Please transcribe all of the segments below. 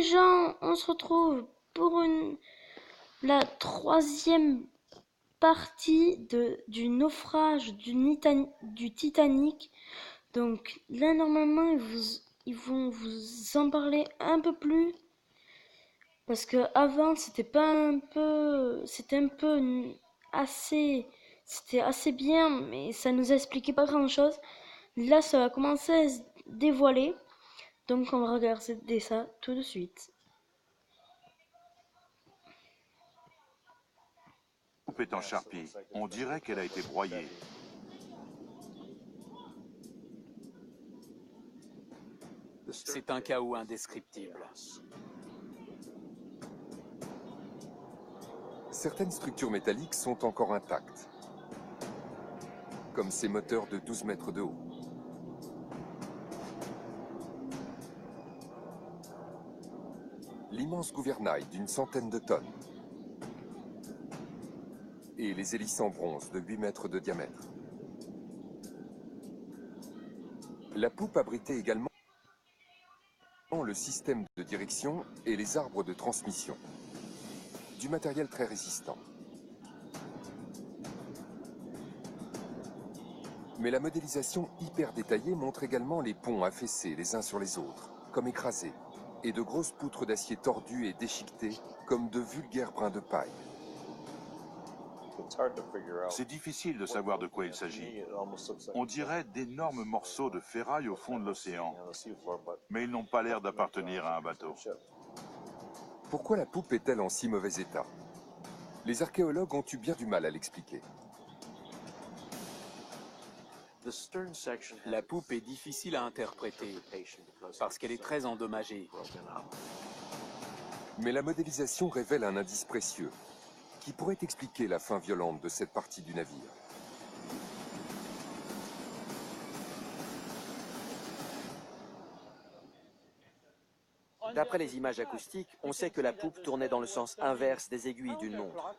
gens, on se retrouve pour la troisième partie du naufrage du Titanic. Donc là, normalement, ils vont vous en parler un peu plus. Parce que avant, c'était un peu assez, c'était assez bien, mais ça nous expliquait pas grand-chose. Là, ça va commencer à se dévoiler. Donc on va regarder ça tout de suite. La coupe est en charpie. On dirait qu'elle a été broyée. C'est un chaos indescriptible. Certaines structures métalliques sont encore intactes, comme ces moteurs de 12 mètres de haut. L'immense gouvernail d'une centaine de tonnes et les hélices en bronze de 8 mètres de diamètre. La poupe abritait également le système de direction et les arbres de transmission. Du matériel très résistant. Mais la modélisation hyper détaillée montre également les ponts affaissés les uns sur les autres, comme écrasés, et de grosses poutres d'acier tordues et déchiquetées, comme de vulgaires brins de paille. C'est difficile de savoir de quoi il s'agit. On dirait d'énormes morceaux de ferraille au fond de l'océan, mais ils n'ont pas l'air d'appartenir à un bateau. Pourquoi la poupe est-elle en si mauvais état? Les archéologues ont eu bien du mal à l'expliquer. La poupe est difficile à interpréter parce qu'elle est très endommagée. Mais la modélisation révèle un indice précieux qui pourrait expliquer la fin violente de cette partie du navire. D'après les images acoustiques, on sait que la poupe tournait dans le sens inverse des aiguilles d'une montre.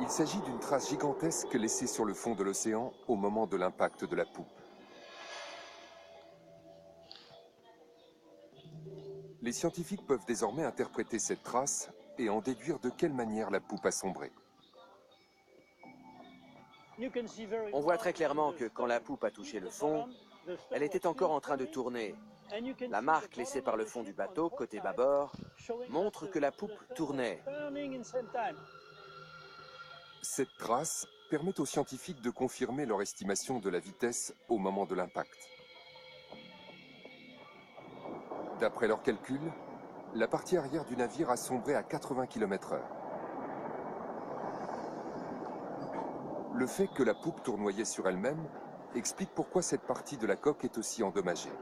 Il s'agit d'une trace gigantesque laissée sur le fond de l'océan au moment de l'impact de la poupe. Les scientifiques peuvent désormais interpréter cette trace et en déduire de quelle manière la poupe a sombré. On voit très clairement que quand la poupe a touché le fond, elle était encore en train de tourner. La marque laissée par le fond du bateau, côté bâbord, montre que la poupe tournait. Cette trace permet aux scientifiques de confirmer leur estimation de la vitesse au moment de l'impact. D'après leurs calculs, la partie arrière du navire a sombré à 80 km/h. Le fait que la poupe tournoyait sur elle-même explique pourquoi cette partie de la coque est aussi endommagée.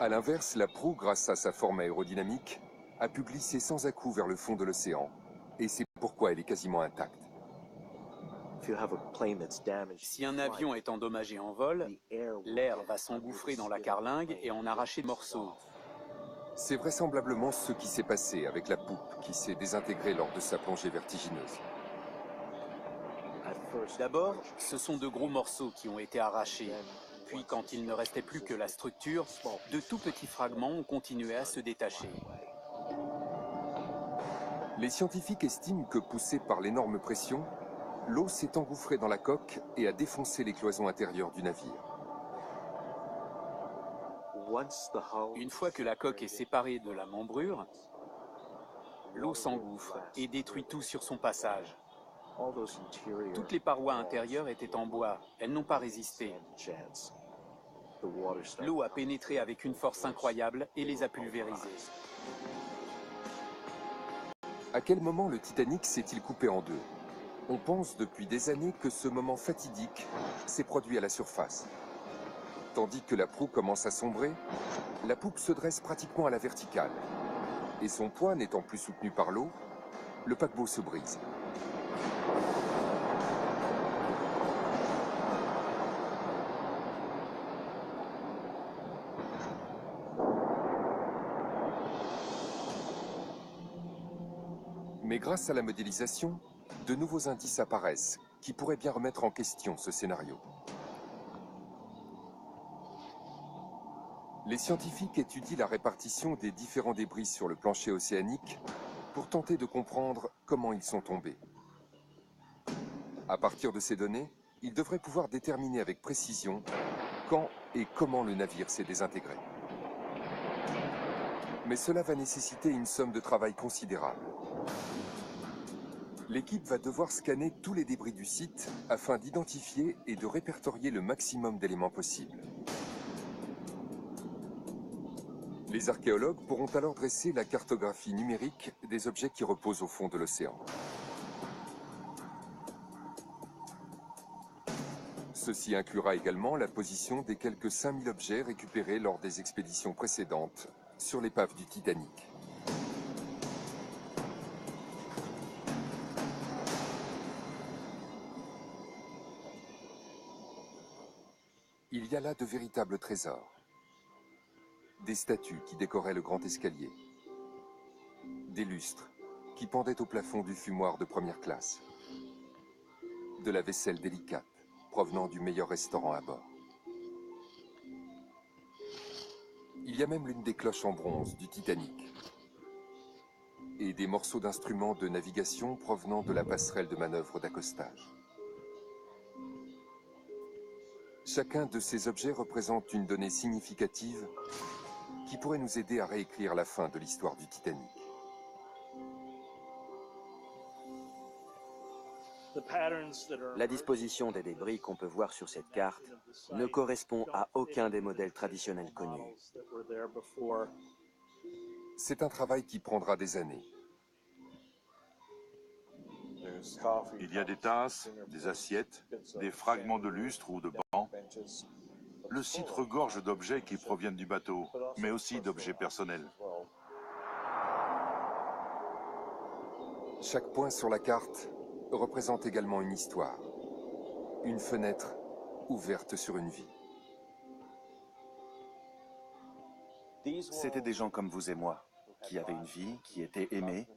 A l'inverse, la proue, grâce à sa forme aérodynamique, a pu glisser sans à-coups vers le fond de l'océan, et c'est pourquoi elle est quasiment intacte. Si un avion est endommagé en vol, l'air va s'engouffrer dans la carlingue et en arracher des morceaux. C'est vraisemblablement ce qui s'est passé avec la poupe qui s'est désintégrée lors de sa plongée vertigineuse. D'abord, ce sont de gros morceaux qui ont été arrachés. Puis, quand il ne restait plus que la structure, de tout petits fragments ont continué à se détacher. Les scientifiques estiment que, poussée par l'énorme pression, l'eau s'est engouffrée dans la coque et a défoncé les cloisons intérieures du navire. Une fois que la coque est séparée de la membrure, l'eau s'engouffre et détruit tout sur son passage. Toutes les parois intérieures étaient en bois, elles n'ont pas résisté. L'eau a pénétré avec une force incroyable et les a pulvérisées. À quel moment le Titanic s'est-il coupé en deux? On pense depuis des années que ce moment fatidique s'est produit à la surface. Tandis que la proue commence à sombrer, la poupe se dresse pratiquement à la verticale. Et son poids n'étant plus soutenu par l'eau, le paquebot se brise. Mais grâce à la modélisation, de nouveaux indices apparaissent qui pourraient bien remettre en question ce scénario. Les scientifiques étudient la répartition des différents débris sur le plancher océanique pour tenter de comprendre comment ils sont tombés. À partir de ces données, ils devraient pouvoir déterminer avec précision quand et comment le navire s'est désintégré. Mais cela va nécessiter une somme de travail considérable. L'équipe va devoir scanner tous les débris du site afin d'identifier et de répertorier le maximum d'éléments possibles. Les archéologues pourront alors dresser la cartographie numérique des objets qui reposent au fond de l'océan. Ceci inclura également la position des quelques 5000 objets récupérés lors des expéditions précédentes sur l'épave du Titanic. Il y a là de véritables trésors. Des statues qui décoraient le grand escalier. Des lustres qui pendaient au plafond du fumoir de première classe. De la vaisselle délicate provenant du meilleur restaurant à bord. Il y a même l'une des cloches en bronze du Titanic. Et des morceaux d'instruments de navigation provenant de la passerelle de manœuvre d'accostage. Chacun de ces objets représente une donnée significative qui pourrait nous aider à réécrire la fin de l'histoire du Titanic. La disposition des débris qu'on peut voir sur cette carte ne correspond à aucun des modèles traditionnels connus. C'est un travail qui prendra des années. Il y a des tasses, des assiettes, des fragments de lustres ou de bancs. Le site regorge d'objets qui proviennent du bateau, mais aussi d'objets personnels. Chaque point sur la carte représente également une histoire. Une fenêtre ouverte sur une vie. C'étaient des gens comme vous et moi, qui avaient une vie, qui étaient aimés.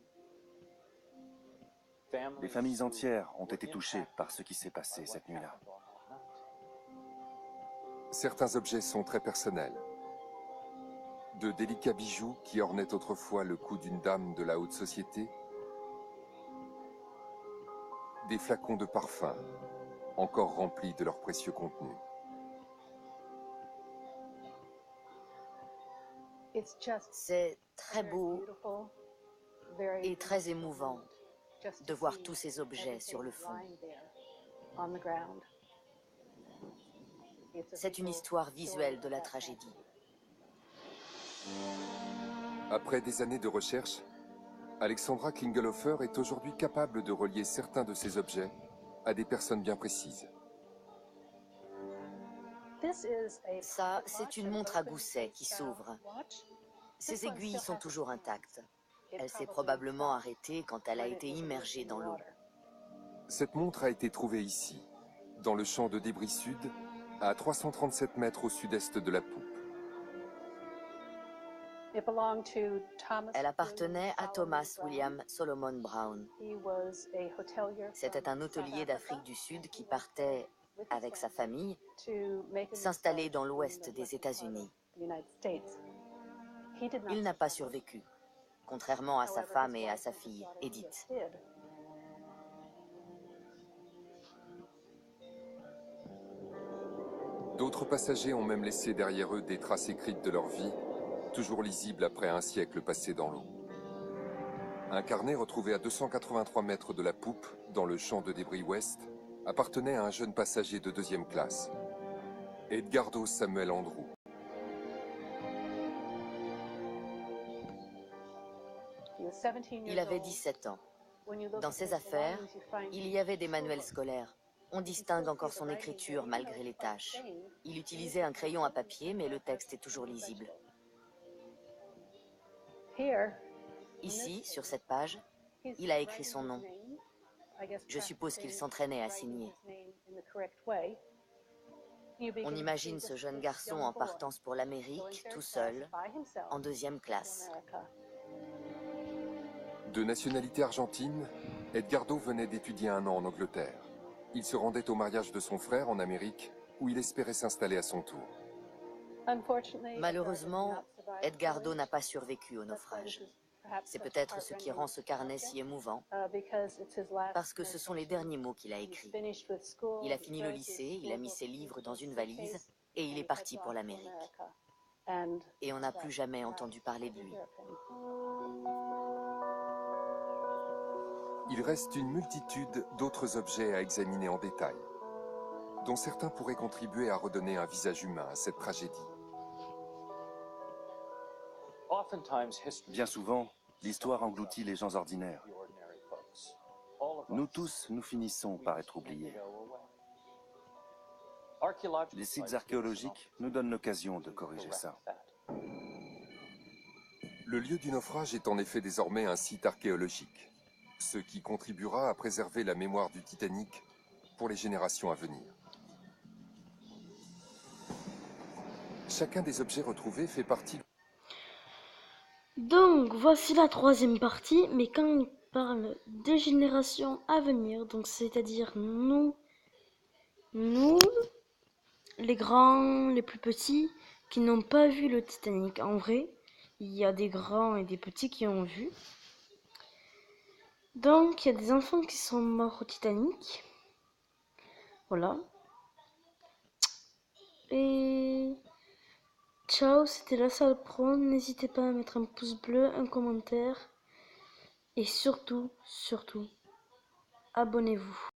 Des familles entières ont été touchées par ce qui s'est passé cette nuit-là. Certains objets sont très personnels. De délicats bijoux qui ornaient autrefois le cou d'une dame de la haute société. Des flacons de parfum, encore remplis de leur précieux contenu. C'est très beau et très émouvant de voir tous ces objets sur le fond. C'est une histoire visuelle de la tragédie. Après des années de recherche, Alexandra Klingelhofer est aujourd'hui capable de relier certains de ces objets à des personnes bien précises. Ça, c'est une montre à gousset qui s'ouvre. Ses aiguilles sont toujours intactes. Elle s'est probablement arrêtée quand elle a été immergée dans l'eau. Cette montre a été trouvée ici, dans le champ de débris sud, à 337 mètres au sud-est de la poupe. Elle appartenait à Thomas William Solomon Brown. C'était un hôtelier d'Afrique du Sud qui partait, avec sa famille, s'installer dans l'ouest des États-Unis. Il n'a pas survécu, contrairement à sa femme et à sa fille, Edith. D'autres passagers ont même laissé derrière eux des traces écrites de leur vie, toujours lisibles après un siècle passé dans l'eau. Un carnet retrouvé à 283 mètres de la poupe, dans le champ de débris ouest, appartenait à un jeune passager de deuxième classe, Edgardo Samuel Andrew. Il avait 17 ans. Dans ses affaires, il y avait des manuels scolaires. On distingue encore son écriture malgré les taches. Il utilisait un crayon à papier, mais le texte est toujours lisible. Ici, sur cette page, il a écrit son nom. Je suppose qu'il s'entraînait à signer. On imagine ce jeune garçon en partance pour l'Amérique, tout seul, en deuxième classe. De nationalité argentine, Edgardo venait d'étudier un an en Angleterre. Il se rendait au mariage de son frère en Amérique, où il espérait s'installer à son tour. Malheureusement, Edgardo n'a pas survécu au naufrage. C'est peut-être ce qui rend ce carnet si émouvant, parce que ce sont les derniers mots qu'il a écrits. Il a fini le lycée, il a mis ses livres dans une valise, et il est parti pour l'Amérique. Et on n'a plus jamais entendu parler de lui. Il reste une multitude d'autres objets à examiner en détail, dont certains pourraient contribuer à redonner un visage humain à cette tragédie. Bien souvent, l'histoire engloutit les gens ordinaires. Nous tous, nous finissons par être oubliés. Les sites archéologiques nous donnent l'occasion de corriger ça. Le lieu du naufrage est en effet désormais un site archéologique, ce qui contribuera à préserver la mémoire du Titanic pour les générations à venir. Chacun des objets retrouvés fait partie... Donc voici la troisième partie, mais quand on parle des générations à venir, donc c'est-à-dire nous, les grands, les plus petits, qui n'ont pas vu le Titanic en vrai, il y a des grands et des petits qui ont vu. Donc il y a des enfants qui sont morts au Titanic, voilà. Et ciao, c'était La Salle Pro. N'hésitez pas à mettre un pouce bleu, un commentaire. Et surtout, abonnez-vous.